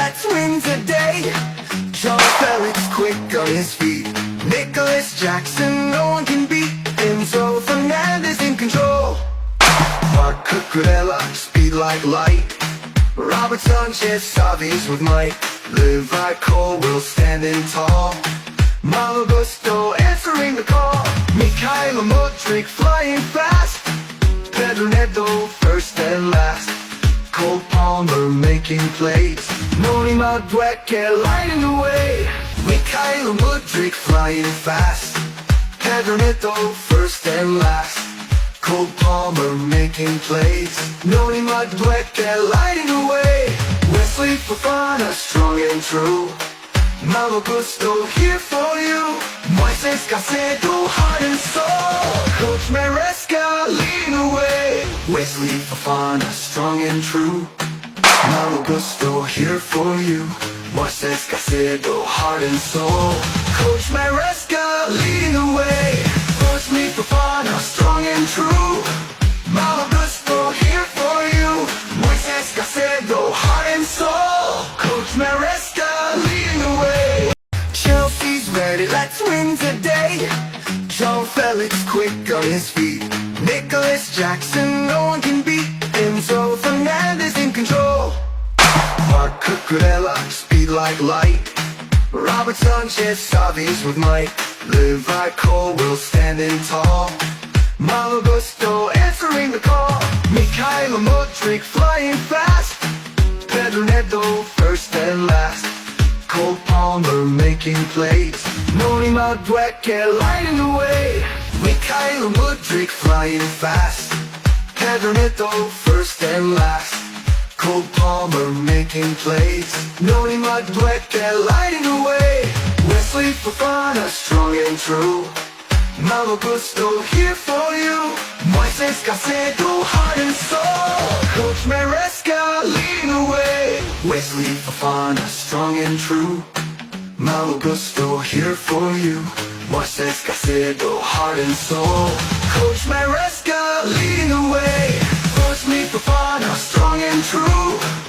let's win today. Joe Felix quick on his feet. Nicholas Jackson, no one can beat. Enzo Fernandez in control. Mark Cucurella, speed like light. Robert Sanchez, Savi's with might. Levi Colwill standing tall. Malo Gusto answering the call. Mikhail Mudryk flying fast. Pedro Neto first and last. Cole Palmer making plays. Noni Madueke lighting the way. Mikhail Mudryk flying fast. Pedro Neto first and last. Cole Palmer making plays. Noni Madueke lighting the way. Wesley Fofana strong and true. Malo Gusto here for you. Moises Caicedo heart and soul. Coach Maresca leading the way. Wesley Fofana strong and true. Malo Gusto here for you. Moises Caicedo heart and soul. Coach Maresca leading the way. Wesley Fofana strong and true. Malo Gusto here for you. Moises Caicedo heart and soul. Coach Maresca leading the way. Chelsea's ready, let's win today. Joe Felix quick on his feet. Nicholas Jackson, no one can beat. Enzo Fernandez in control. Mark Cucurella, speed like light. Robert Sanchez, Savi's with might. Levi Colwill standing tall. Malo Gusto answering the call. Mikhail Mudryk flying fast. Pedro Neto first and last. Cole Palmer making plays. Noni Madueke lighting the way. Mikhail Mudryk flying fast. Pedro Neto first and last. Cole Palmer making plays. Noni Madueke lighting the way. Wesley Fofana strong and true. Malo Gusto here for you. Moises Caicedo heart and soul. Coach Maresca leading the way. Wesley Fofana strong and true. Malo Gusto here for you. Moises Caicedo heart and soul. Coach Maresca leading the way. Wesley Fofana strong and true.